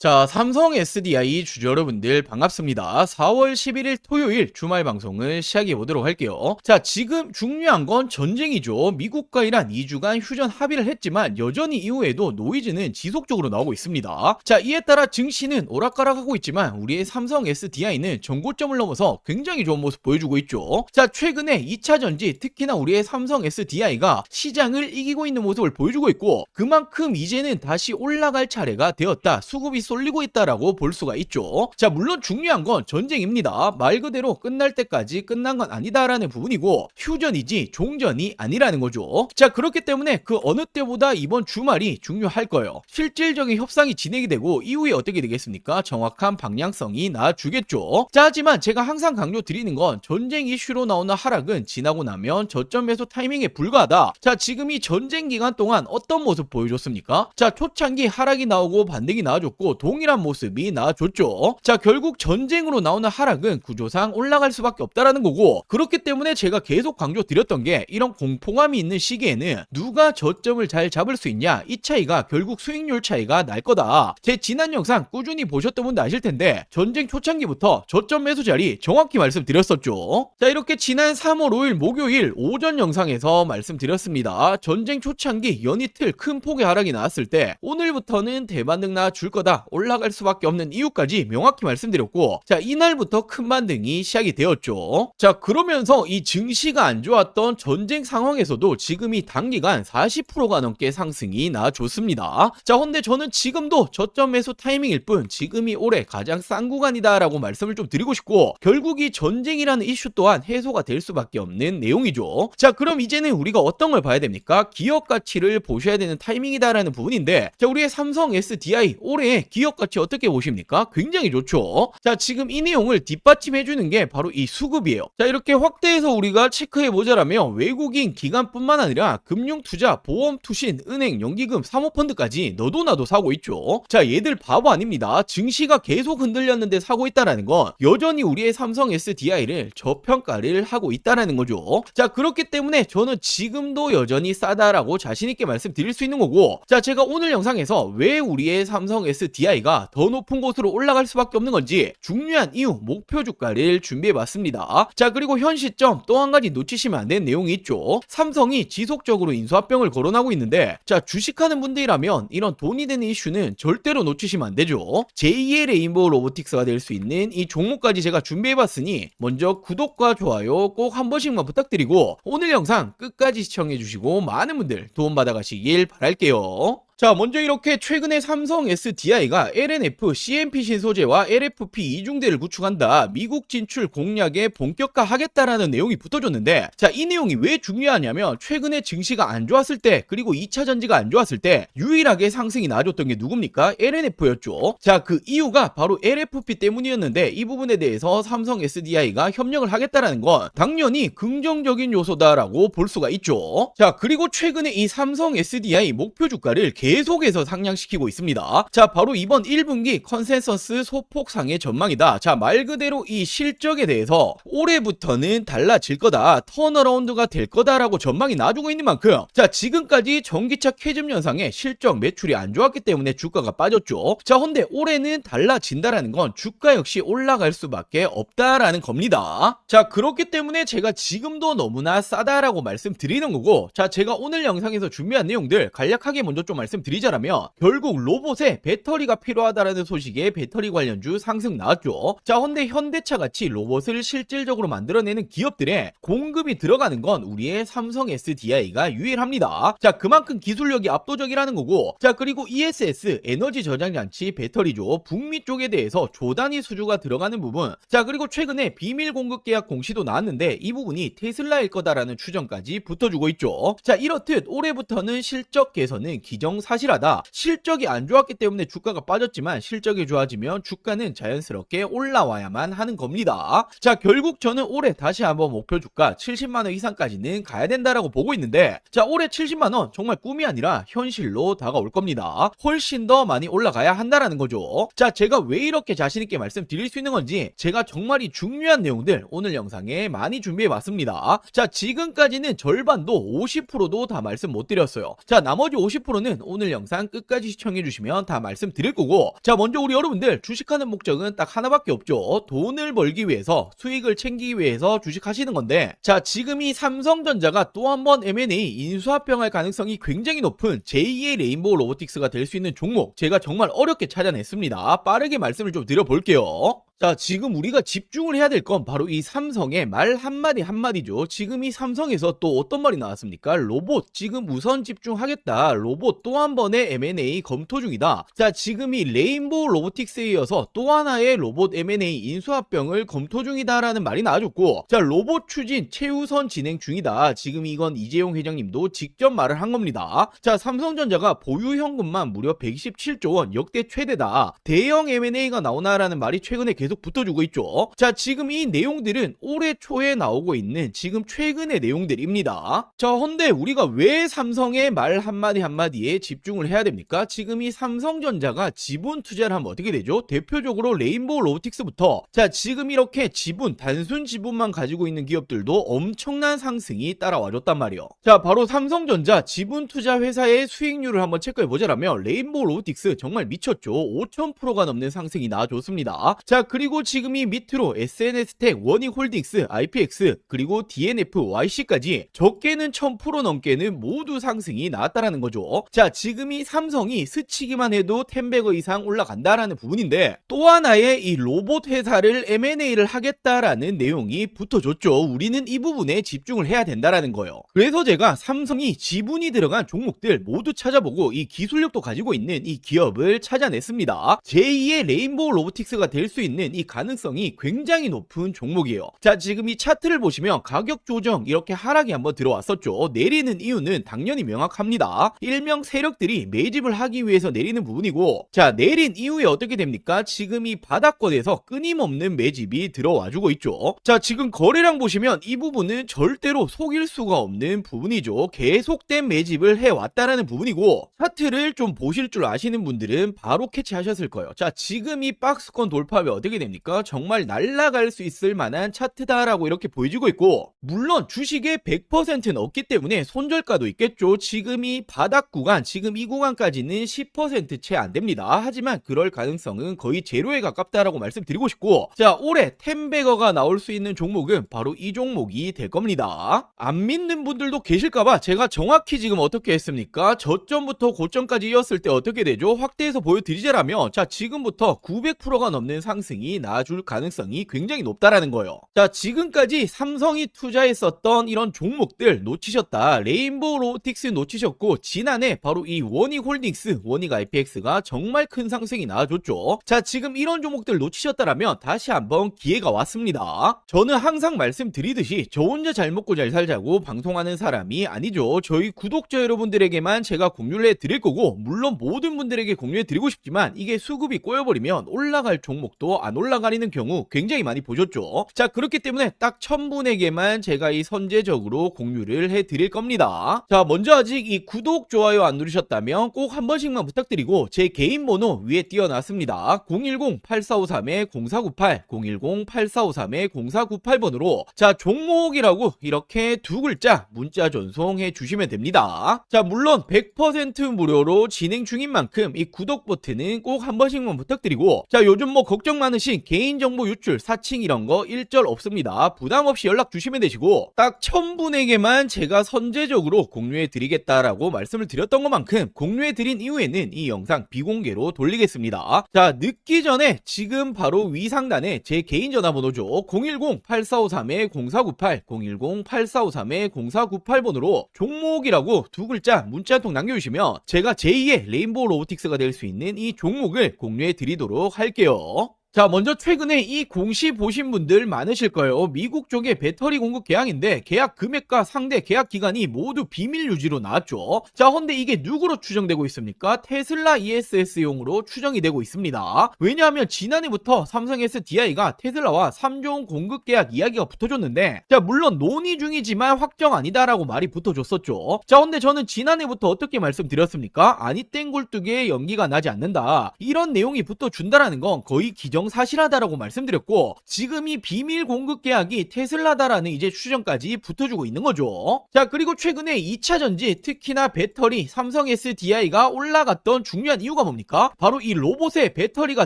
자, 삼성 SDI 주주 여러분들 반갑습니다. 4월 11일 토요일 주말 방송을 시작해 보도록 할게요. 자, 지금 중요한 건 전쟁이죠. 미국과 이란 2주간 휴전 합의를 했지만 여전히 이후에도 노이즈는 지속적으로 나오고 있습니다. 자, 이에 따라 증시는 오락가락하고 있지만 우리의 삼성 SDI는 전고점을 넘어서 굉장히 좋은 모습 보여주고 있죠. 자, 최근에 2차 전지, 특히나 우리의 삼성 SDI가 시장을 이기고 있는 모습을 보여주고 있고, 그만큼 이제는 다시 올라갈 차례가 되었다, 수급이 쏠리고 있다라고 볼 수가 있죠. 자, 물론 중요한 건 전쟁입니다. 말 그대로 끝날 때까지 끝난 건 아니다라는 부분이고, 휴전이지 종전이 아니라는 거죠. 자, 그렇기 때문에 그 어느 때보다 이번 주말이 중요할 거예요. 실질적인 협상이 진행이 되고 이후에 어떻게 되겠습니까? 정확한 방향성이 나와주겠죠. 자, 하지만 제가 항상 강조드리는 건 전쟁 이슈로 나오는 하락은 지나고 나면 저점 매수 타이밍에 불과하다. 자, 지금 이 전쟁 기간 동안 어떤 모습 보여줬습니까? 자, 초창기 하락이 나오고 반등이 나와줬고 동일한 모습이 나와줬죠. 자, 결국 전쟁으로 나오는 하락은 구조상 올라갈 수밖에 없다라는 거고, 그렇기 때문에 제가 계속 강조드렸던 게, 이런 공포감이 있는 시기에는 누가 저점을 잘 잡을 수 있냐, 이 차이가 결국 수익률 차이가 날 거다. 제 지난 영상 꾸준히 보셨던 분도 아실 텐데 전쟁 초창기부터 저점 매수 자리 정확히 말씀드렸었죠. 자, 이렇게 지난 3월 5일 목요일 오전 영상에서 말씀드렸습니다. 전쟁 초창기 연이틀 큰 폭의 하락이 나왔을 때 오늘부터는 대반등 나와줄 거다, 올라갈 수밖에 없는 이유까지 명확히 말씀드렸고, 자, 이날부터 큰 반등이 시작이 되었죠. 자, 그러면서 이 증시가 안 좋았던 전쟁 상황에서도 지금 이 단기간 40%가 넘게 상승이 나와줬습니다. 자, 근데 저는 지금도 저점 매수 타이밍일 뿐 지금이 올해 가장 싼 구간이다 라고 말씀을 좀 드리고 싶고, 결국 이 전쟁이라는 이슈 또한 해소가 될 수밖에 없는 내용이죠. 자, 그럼 이제는 우리가 어떤 걸 봐야 됩니까? 기업 가치를 보셔야 되는 타이밍이다 라는 부분인데, 자, 우리의 삼성 SDI 올해 기업 가치 어떻게 보십니까? 굉장히 좋죠. 자, 지금 이 내용을 뒷받침해주는 게 바로 이 수급이에요. 자, 이렇게 확대해서 우리가 체크해보자라면 외국인 기관뿐만 아니라 금융투자, 보험, 투신, 은행, 연기금, 사모펀드까지 너도 나도 사고 있죠. 자, 얘들 바보 아닙니다. 증시가 계속 흔들렸는데 사고 있다라는 건 여전히 우리의 삼성 SDI를 저평가를 하고 있다라는 거죠. 자, 그렇기 때문에 저는 지금도 여전히 싸다라고 자신있게 말씀드릴 수 있는 거고, 자, 제가 오늘 영상에서 왜 우리의 삼성 SDI가 더 높은 곳으로 올라갈 수밖에 없는 건지 중요한 이유, 목표 주가를 준비해봤습니다. 자, 그리고 현 시점 또 한 가지 놓치시면 안 되는 내용이 있죠. 삼성이 지속적으로 인수합병을 거론하고 있는데, 자, 주식하는 분들이라면 이런 돈이 되는 이슈는 절대로 놓치시면 안 되죠. 제2의 레인보우 로보틱스가 될 수 있는 이 종목까지 제가 준비해봤으니 먼저 구독과 좋아요 꼭 한 번씩만 부탁드리고 오늘 영상 끝까지 시청해주시고 많은 분들 도움받아 가시길 바랄게요. 자, 먼저 이렇게 최근에 삼성 SDI가 LNF, CMP 신소재와 LFP 이중대를 구축한다, 미국 진출 공략에 본격화하겠다라는 내용이 붙어줬는데, 자, 이 내용이 왜 중요하냐면 최근에 증시가 안 좋았을 때, 그리고 2차 전지가 안 좋았을 때 유일하게 상승이 나와줬던 게 누굽니까? LNF였죠. 자, 그 이유가 바로 LFP 때문이었는데, 이 부분에 대해서 삼성 SDI가 협력을 하겠다라는 건 당연히 긍정적인 요소다라고 볼 수가 있죠. 자, 그리고 최근에 이 삼성 SDI 목표 주가를 계속해서 상향시키고 있습니다. 자, 바로 이번 1분기 컨센서스 소폭상의 전망이다. 자, 말 그대로 이 실적에 대해서 올해부터는 달라질 거다, 턴어라운드가 될 거다라고 전망이 나와주고 있는 만큼, 자, 지금까지 전기차 캐즘 현상에 실적 매출이 안 좋았기 때문에 주가가 빠졌죠. 자, 근데 올해는 달라진다라는 건 주가 역시 올라갈 수밖에 없다라는 겁니다. 자, 그렇기 때문에 제가 지금도 너무나 싸다라고 말씀드리는 거고, 자, 제가 오늘 영상에서 준비한 내용들 간략하게 먼저 좀 말씀드리자라면, 결국 로봇에 배터리가 필요하다라는 소식에 배터리 관련주 상승 나왔죠. 자, 근데 현대차 같이 로봇을 실질적으로 만들어내는 기업들의 공급이 들어가는 건 우리의 삼성 SDI가 유일합니다. 자, 그만큼 기술력이 압도적이라는 거고, 자, 그리고 ESS 에너지 저장 장치 배터리죠. 북미 쪽에 대해서 조단위 수주가 들어가는 부분, 자, 그리고 최근에 비밀 공급 계약 공시도 나왔는데 이 부분이 테슬라일 거다라는 추정까지 붙어주고 있죠. 자, 이렇듯 올해부터는 실적 개선은 기정사실하다. 실적이 안 좋았기 때문에 주가가 빠졌지만 실적이 좋아지면 주가는 자연스럽게 올라와야만 하는 겁니다. 자, 결국 저는 올해 다시 한번 목표 주가 70만원 이상까지는 가야 된다라고 보고 있는데, 자, 올해 70만원 정말 꿈이 아니라 현실로 다가올 겁니다. 훨씬 더 많이 올라가야 한다라는 거죠. 자, 제가 왜 이렇게 자신있게 말씀드릴 수 있는 건지 제가 정말 이 중요한 내용들 오늘 영상에 많이 준비해봤습니다. 자, 지금까지는 절반도 50%도 다 말씀 못 드렸어요. 자, 나머지 50%는 오늘 영상 끝까지 시청해주시면 다 말씀드릴 거고, 자 먼저 우리 여러분들 주식하는 목적은 딱 하나밖에 없죠. 돈을 벌기 위해서, 수익을 챙기기 위해서 주식하시는 건데, 자 지금 이 삼성전자가 또 한 번 M&A 인수합병할 가능성이 굉장히 높은 제2의 레인보우 로보틱스가 될 수 있는 종목, 제가 정말 어렵게 찾아냈습니다. 빠르게 말씀을 좀 드려볼게요. 자 지금 우리가 집중을 해야 될 건 바로 이 삼성의 말 한마디 한마디죠. 지금 이 삼성에서 또 어떤 말이 나왔습니까? 로봇 지금 우선 집중하겠다. 로봇 또 한 번의 M&A 검토 중이다. 자 지금 이 레인보우 로보틱스에 이어서 또 하나의 로봇 M&A 인수합병을 검토 중이다라는 말이 나와줬고, 자 로봇 추진 최우선 진행 중이다. 지금 이건 이재용 회장님도 직접 말을 한 겁니다. 자 삼성전자가 보유 현금만 무려 127조 원, 역대 최대다. 대형 M&A가 나오나라는 말이 최근에 계속 붙어주고 있죠. 자 지금 이 내용들은 올해 초에 나오고 있는 지금 최근의 내용들입니다. 자 헌데 우리가 왜 삼성의 말 한마디 한마디에 집중을 해야 됩니까? 지금 이 삼성전자가 지분 투자를 하면 어떻게 되죠? 대표적으로 레인보우 로보틱스부터, 자 지금 이렇게 지분, 단순 지분만 가지고 있는 기업들도 엄청난 상승이 따라와줬단 말이에요. 자 바로 삼성전자 지분 투자 회사의 수익률을 한번 체크해보자라면 레인보우 로보틱스 정말 미쳤죠. 5000%가 넘는 상승이 나와줬습니다. 자 그리고 지금 이 밑으로 SNS텍, 원익홀딩스, IPX, 그리고 DNF, YC까지 적게는 1000% 넘게는 모두 상승이 나왔다라는 거죠. 자 지금 이 삼성이 스치기만 해도 10배거 이상 올라간다라는 부분인데, 또 하나의 이 로봇 회사를 M&A를 하겠다라는 내용이 붙어줬죠. 우리는 이 부분에 집중을 해야 된다라는 거예요. 그래서 제가 삼성이 지분이 들어간 종목들 모두 찾아보고 이 기술력도 가지고 있는 이 기업을 찾아냈습니다. 제2의 레인보우 로보틱스가 될 수 있는 이 가능성이 굉장히 높은 종목이에요. 자 지금 이 차트를 보시면 가격 조정 이렇게 하락이 한번 들어왔었죠. 내리는 이유는 당연히 명확합니다. 일명 세력들이 매집을 하기 위해서 내리는 부분이고, 자 내린 이후에 어떻게 됩니까? 지금 이 바닥권에서 끊임없는 매집이 들어와주고 있죠. 자 지금 거래량 보시면 이 부분은 절대로 속일 수가 없는 부분이죠. 계속된 매집을 해왔다라는 부분이고, 차트를 좀 보실 줄 아시는 분들은 바로 캐치하셨을 거예요. 자 지금 이 박스권 돌파하면 어떻게 됩니까? 정말 날아갈 수 있을 만한 차트다라고 이렇게 보여지고 있고, 물론 주식의 100%는 없기 때문에 손절가도 있겠죠. 지금 이 바닥 구간, 지금 이 구간까지는 10% 채 안 됩니다. 하지만 그럴 가능성은 거의 제로에 가깝다라고 말씀드리고 싶고, 자 올해 10배거가 나올 수 있는 종목은 바로 이 종목이 될 겁니다. 안 믿는 분들도 계실까봐 제가 정확히 지금 어떻게 했습니까? 저점부터 고점까지 이었을 때 어떻게 되죠? 확대해서 보여드리자라면, 자 지금부터 900%가 넘는 상승이 나와줄 가능성이 굉장히 높다라는 거예요. 자 지금까지 삼성이 투자했었던 이런 종목들 놓치셨다. 레인보우 로보틱스 놓치셨고, 지난해 바로 이 원익홀딩스, 원익 IPX가 정말 큰 상승이 나와줬죠. 자 지금 이런 종목들 놓치셨다라면 다시 한번 기회가 왔습니다. 저는 항상 말씀드리듯이 저 혼자 잘 먹고 잘 살자고 방송하는 사람이 아니죠. 저희 구독자 여러분들에게만 제가 공유를 해드릴 거고, 물론 모든 분들에게 공유해드리고 싶지만 이게 수급이 꼬여버리면 올라갈 종목도 안 올라가리는 경우 굉장히 많이 보셨죠. 자 그렇기 때문에 딱 1000분에게만 제가 이 선제적으로 공유를 해드릴 겁니다. 자 먼저 아직 이 구독, 좋아요 안 누르셨다면 꼭 한 번씩만 부탁드리고, 제 개인 번호 위에 띄워놨습니다. 010-8453-0498, 010-8453-0498번으로 자 종목이라고 이렇게 두 글자 문자 전송해 주시면 됩니다. 자 물론 100% 무료로 진행 중인 만큼 이 구독 버튼은 꼭 한 번씩만 부탁드리고, 자 요즘 뭐 걱정 많으신 개인정보 유출, 사칭 이런 거 일절 없습니다. 부담 없이 연락 주시면 되시고, 딱 1000분에게만 제가 선제적으로 공유해 드리겠다라고 말씀을 드렸던 것만큼 공유해 드린 이후에는 이 영상 비공개로 돌리겠습니다. 자 늦기 전에 지금 바로 위 상단에 제 개인 전화번호죠. 010-8453-0498, 010-8453-0498번으로 종목이라고 두 글자 문자 한 통 남겨주시면 제가 제2의 레인보우 로보틱스가 될 수 있는 이 종목을 공유해 드리도록 할게요. 자 먼저 최근에 이 공시 보신 분들 많으실 거예요. 미국 쪽의 배터리 공급 계약인데 계약 금액과 상대 계약 기간이 모두 비밀 유지로 나왔죠. 자 헌데 이게 누구로 추정되고 있습니까? 테슬라 ESS용으로 추정이 되고 있습니다. 왜냐하면 지난해부터 삼성 SDI가 테슬라와 3종 공급 계약 이야기가 붙어줬는데, 자 물론 논의 중이지만 확정 아니다라고 말이 붙어줬었죠. 자 헌데 저는 지난해부터 어떻게 말씀드렸습니까? 아니 땡굴뚝에 연기가 나지 않는다, 이런 내용이 붙어준다라는 건 거의 기정 기정사실하다라고 말씀드렸고, 지금 이 비밀 공급 계약이 테슬라다라는 이제 추정까지 붙어주고 있는 거죠. 자, 그리고 최근에 2차 전지, 특히나 배터리, 삼성 SDI가 올라갔던 중요한 이유가 뭡니까? 바로 이 로봇에 배터리가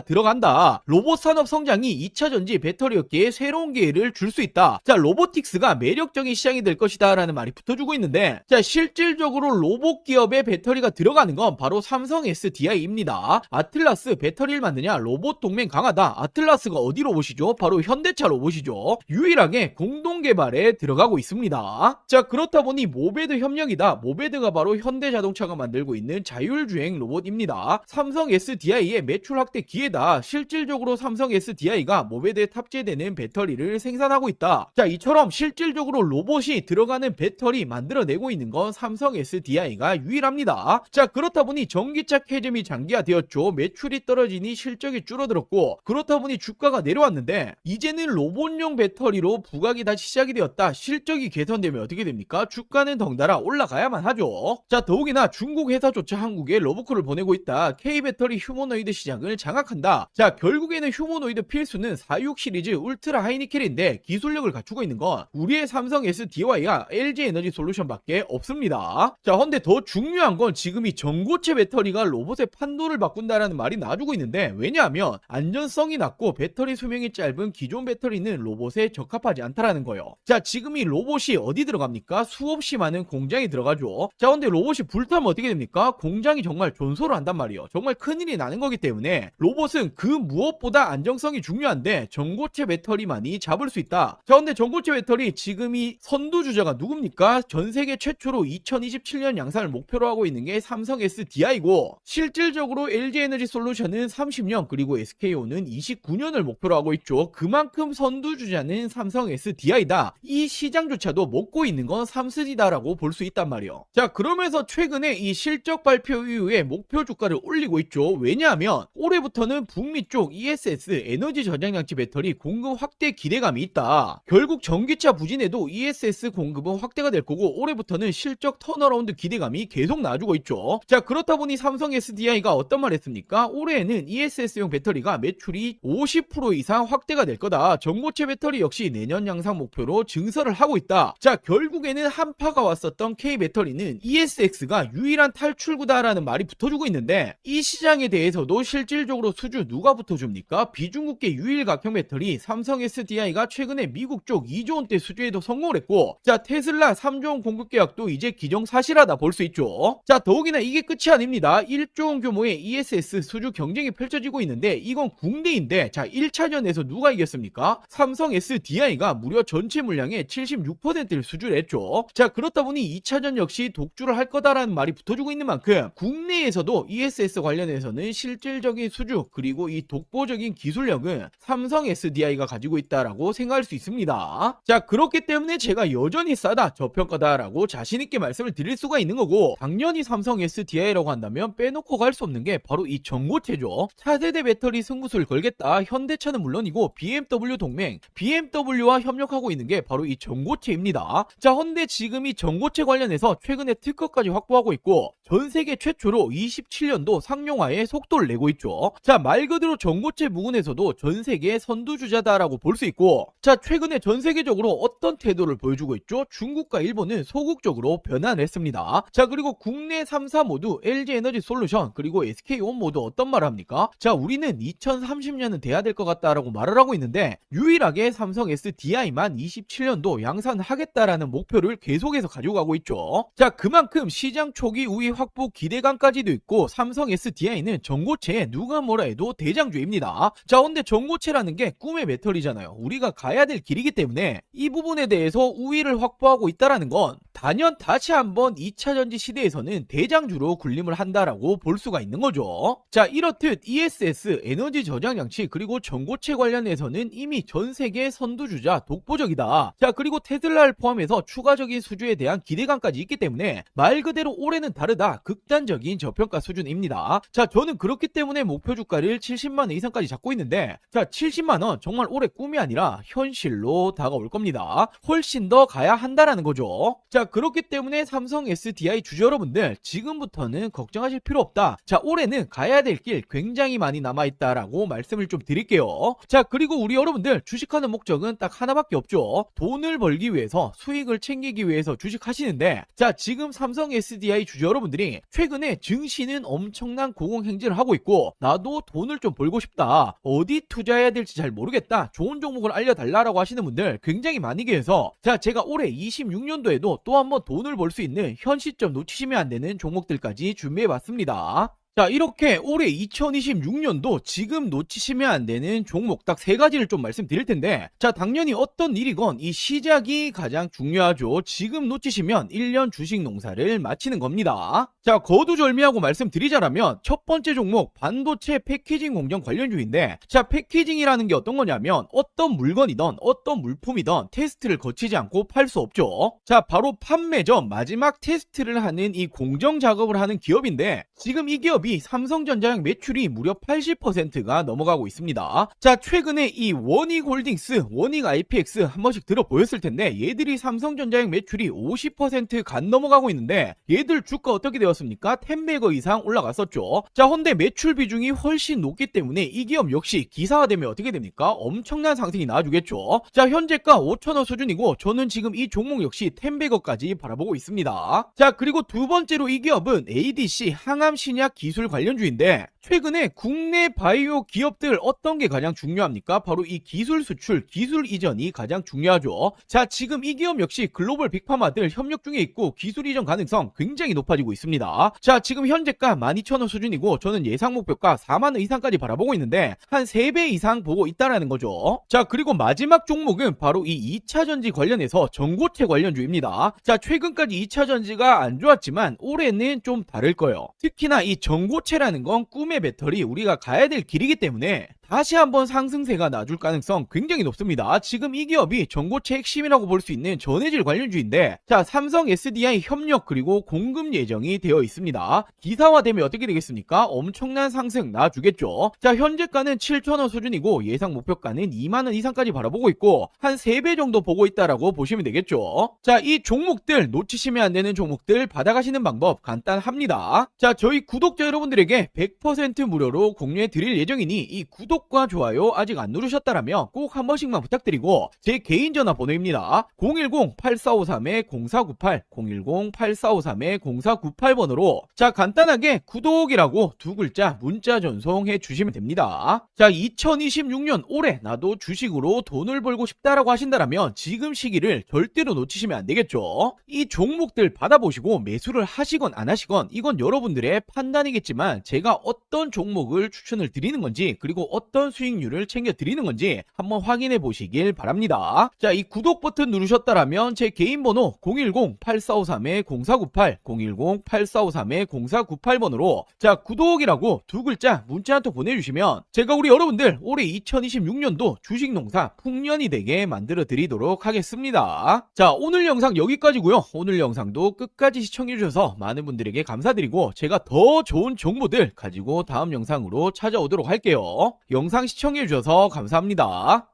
들어간다. 로봇 산업 성장이 2차 전지 배터리 업계에 새로운 기회를 줄 수 있다. 자, 로보틱스가 매력적인 시장이 될 것이다 라는 말이 붙어주고 있는데, 자, 실질적으로 로봇 기업에 배터리가 들어가는 건 바로 삼성 SDI입니다. 아틀라스 배터리를 만드냐? 로봇 동맹 강하다. 아틀라스가 어디 로봇이죠? 바로 현대차 로봇이죠. 유일하게 공동 개발에 들어가고 있습니다. 자, 그렇다 보니 모베드 협력이다. 모베드가 바로 현대자동차가 만들고 있는 자율주행 로봇입니다. 삼성 SDI의 매출 확대 기회다. 실질적으로 삼성 SDI가 모베드에 탑재되는 배터리를 생산하고 있다. 자, 이처럼 실질적으로 로봇이 들어가는 배터리 만들어내고 있는 건 삼성 SDI가 유일합니다. 자, 그렇다 보니 전기차 캐즘이 장기화되었죠. 매출이 떨어지니 실적이 줄어들었고, 그렇다 보니 주가가 내려왔는데, 이제는 로봇용 배터리로 부각이 다시 시작이 되었다. 실적이 개선되면 어떻게 됩니까? 주가는 덩달아 올라가야만 하죠. 자, 더욱이나 중국 회사조차 한국에 러브콜을 보내고 있다. K배터리 휴머노이드 시장을 장악한다. 자, 결국에는 휴머노이드 필수는 46 시리즈 울트라 하이니켈인데, 기술력을 갖추고 있는 건 우리의 삼성 SDI와 LG 에너지 솔루션밖에 없습니다. 자, 근데 더 중요한 건 지금 이 전고체 배터리가 로봇의 판도를 바꾼다라는 말이 나와주고 있는데, 왜냐하면 안전성이 낮고 배터리 수명이 짧은 기존 배터리는 로봇에 적합하지 않다라는 거예요. 자, 지금 이 로봇이 어디 들어갑니까? 수없이 많은 공장이 들어가죠. 자, 근데 로봇이 불타면 어떻게 됩니까? 공장이 정말 존소를 한단 말이에요. 정말 큰일이 나는 거기 때문에 로봇은 그 무엇보다 안정성이 중요한데 전고체 배터리만이 잡을 수 있다. 자, 근데 전고체 배터리 지금 이 선두주자가 누굽니까? 전 세계 최초로 2027년 양산을 목표로 하고 있는 게 삼성 SDI고, 실질적으로 LG 에너지 솔루션은 30년, 그리고 SK온은 29년을 목표로 하고 있죠. 그만큼 선두주자는 삼성 SDI다. 이 시장조차도 먹고 있는 건 삼스디다라고 볼 수 있단 말이에요. 자, 그러면서 최근에 이 실적 발표 이후에 목표 주가를 올리고 있죠. 왜냐하면 올해부터는 북미 쪽 ESS 에너지 저장장치 배터리 공급 확대 기대감이 있다. 결국 전기차 부진에도 ESS 공급은 확대가 될 거고, 올해부터는 실적 턴어라운드 기대감이 계속 나와주고 있죠. 자, 그렇다 보니 삼성 SDI가 어떤 말 했습니까? 올해에는 ESS용 배터리가 매출이 50% 이상 확대가 될 거다. 전고체 배터리 역시 내년 양상 목표로 증설을 하고 있다. 자, 결국에는 한파가 왔었던 K배터리는 ESX가 유일한 탈출구다라는 말이 붙어주고 있는데, 이 시장에 대해서도 실질적으로 수주 누가 붙어줍니까? 비중국계 유일 각형 배터리 삼성 SDI가 최근에 미국 쪽 2조 원대 수주에도 성공을 했고, 자, 테슬라 3조 원 공급 계약도 이제 기정사실하다 볼 수 있죠. 자, 더욱이나 이게 끝이 아닙니다. 1조 원 규모의 ESS 수주 경쟁이 펼쳐지고 있는데, 이건 국내인데, 자, 1차전에서 누가 이겼습니까? 삼성 SDI가 무려 전체 물량의 76%를 수주를 했죠. 자, 그렇다 보니 2차전 역시 독주를 할 거다라는 말이 붙어주고 있는 만큼 국내에서도 ESS 관련해서는 실질적인 수주, 그리고 이 독보적인 기술력은 삼성 SDI가 가지고 있다라고 생각할 수 있습니다. 자, 그렇기 때문에 제가 여전히 싸다, 저평가다라고 자신있게 말씀을 드릴 수가 있는 거고, 당연히 삼성 SDI라고 한다면 빼놓고 갈 수 없는 게 바로 이 전고체죠. 차세대 배터리 승부수를 걸겠다. 현대차는 물론이고 BMW 동맹, BMW와 협력하고 있는 게 바로 이 전고체입니다. 자, 헌데 지금 이 전고체 관련해서 최근에 특허까지 확보하고 있고, 전 세계 최초로 27년도 상용화에 속도를 내고 있죠. 자, 말 그대로 전고체 부분에서도 전 세계 선두주자다라고 볼 수 있고, 자, 최근에 전 세계적으로 어떤 태도를 보여주고 있죠? 중국과 일본은 소극적으로 변환을 했습니다. 자, 그리고 국내 3사 모두 LG 에너지 솔루션 그리고 SK온 모두 어떤 말을 합니까? 자, 우리는 2030년은 돼야 될 것 같다라고 말을 하고 있는데, 유일하게 삼성 SDI만 27년도 양산하겠다라는 목표를 계속해서 가지고 가고 있죠. 자, 그만큼 시장 초기 우위 확보 기대감까지도 있고, 삼성 SDI는 전고체에 누가 뭐라 해도 대장주입니다. 자, 근데 전고체라는 게 꿈의 배터리잖아요. 우리가 가야 될 길이기 때문에 이 부분에 대해서 우위를 확보하고 있다라는 건 단연 다시 한번 2차 전지 시대에서는 대장주로 군림을 한다라고 볼 수가 있는 거죠. 자, 이렇듯 ESS 에너지 저장 장치 그리고 전고체 관련해서는 이미 전 세계 선두주자 독보적이다. 자, 그리고 테슬라를 포함해서 추가적인 수주에 대한 기대감까지 있기 때문에 말 그대로 올해는 다르다, 극단적인 저평가 수준입니다. 자, 저는 그렇기 때문에 목표 주가를 70만원 이상까지 잡고 있는데, 자, 70만원 정말 올해 꿈이 아니라 현실로 다가올 겁니다. 훨씬 더 가야 한다라는 거죠. 자, 그렇기 때문에 삼성 SDI 주주 여러분들 지금부터는 걱정하실 필요 없다. 자, 올해는 가야 될 길 굉장히 많이 남아있다라고 말씀 말씀을 좀 드릴게요. 자, 그리고 우리 여러분들 주식하는 목적은 딱 하나밖에 없죠. 돈을 벌기 위해서, 수익을 챙기기 위해서 주식하시는데, 자, 지금 삼성 SDI 주주 여러분들이 최근에 증시는 엄청난 고공행진을 하고 있고, 나도 돈을 좀 벌고 싶다, 어디 투자해야 될지 잘 모르겠다, 좋은 종목을 알려달라라고 하시는 분들 굉장히 많이 계셔서, 자, 제가 올해 26년도에도 또 한번 돈을 벌 수 있는 현 시점 놓치시면 안 되는 종목들까지 준비해봤습니다. 자, 이렇게 올해 2026년도 지금 놓치시면 안 되는 종목 딱 3가지를 좀 말씀드릴 텐데, 자, 당연히 어떤 일이건 이 시작이 가장 중요하죠. 지금 놓치시면 1년 주식 농사를 마치는 겁니다. 자, 거두절미하고 말씀드리자라면 첫 번째 종목 반도체 패키징 공정 관련주인데, 자, 패키징이라는 게 어떤 거냐면 어떤 물건이든 어떤 물품이든 테스트를 거치지 않고 팔 수 없죠. 자, 바로 판매 전 마지막 테스트를 하는 이 공정 작업을 하는 기업인데, 지금 이 기업이 삼성전자의 매출이 무려 80%가 넘어가고 있습니다. 자, 최근에 이 원익홀딩스, 원익 IPX 한 번씩 들어보였을 텐데, 얘들이 삼성전자의 매출이 50% 간 넘어가고 있는데, 얘들 주가 어떻게 되었습니까? 10배거 이상 올라갔었죠. 자, 헌데 매출 비중이 훨씬 높기 때문에 이 기업 역시 기사화되면 어떻게 됩니까? 엄청난 상승이 나와주겠죠. 자, 현재가 5,000원 수준이고, 저는 지금 이 종목 역시 10배거까지 바라보고 있습니다. 자, 그리고 두 번째로 이 기업은 ADC 항암신약 기술 관련주인데, 최근에 국내 바이오 기업들 어떤 게 가장 중요합니까? 바로 이 기술 수출, 기술 이전이 가장 중요하죠. 자, 지금 이 기업 역시 글로벌 빅파마들 협력 중에 있고 기술 이전 가능성 굉장히 높아지고 있습니다. 자, 지금 현재가 12,000원 수준이고, 저는 예상 목표가 4만원 이상까지 바라보고 있는데 한 3배 이상 보고 있다라는 거죠. 자, 그리고 마지막 종목은 바로 이 2차전지 관련해서 전고체 관련주입니다. 자, 최근까지 2차전지가 안 좋았지만 올해는 좀 다를 거예요. 특히나 이 전고체라는 건 꿈의 배터리, 우리가 가야 될 길이기 때문에 다시 한번 상승세가 나줄 가능성 굉장히 높습니다. 지금 이 기업이 전고체 핵심이라고 볼 수 있는 전해질 관련주인데, 자, 삼성 SDI 협력 그리고 공급 예정이 되어 있습니다. 기사화되면 어떻게 되겠습니까? 엄청난 상승 나주겠죠. 자, 현재가는 7,000원 수준이고 예상 목표가는 2만원 이상까지 바라보고 있고, 한 3배 정도 보고 있다라고 보시면 되겠죠. 자, 이 종목들 놓치시면 안 되는 종목들 받아가시는 방법 간단합니다. 자, 저희 구독자 여러분들에게 100% 무료로 공유해 드릴 예정이니 이 구독과 좋아요 아직 안 누르셨다라면 꼭 한 번씩만 부탁드리고, 제 개인 전화번호입니다. 010-8453-0498 010-8453-0498번으로 자, 간단하게 구독이라고 2글자 문자 전송해 주시면 됩니다. 자, 2026년 올해 나도 주식으로 돈을 벌고 싶다라고 하신다라면 지금 시기를 절대로 놓치시면 안 되겠죠. 이 종목들 받아보시고 매수를 하시건 안 하시건 이건 여러분들의 판단이겠지만, 제가 어떤 종목을 추천을 드리는 건지 그리고 어떤 수익률을 챙겨 드리는 건지 한번 확인해 보시길 바랍니다. 자, 이 구독 버튼 누르셨다라면 제 개인 번호 010-8453-0498 010-8453-0498번으로 자, 구독이라고 2글자 문자 한 통 보내주시면 제가 우리 여러분들 올해 2026년도 주식농사 풍년이 되게 만들어 드리도록 하겠습니다. 자, 오늘 영상 여기까지고요. 오늘 영상도 끝까지 시청해 주셔서 많은 분들에게 감사드리고, 제가 더 좋은 정보들 가지고 다음 영상으로 찾아오도록 할게요. 영상 시청해 주셔서 감사합니다.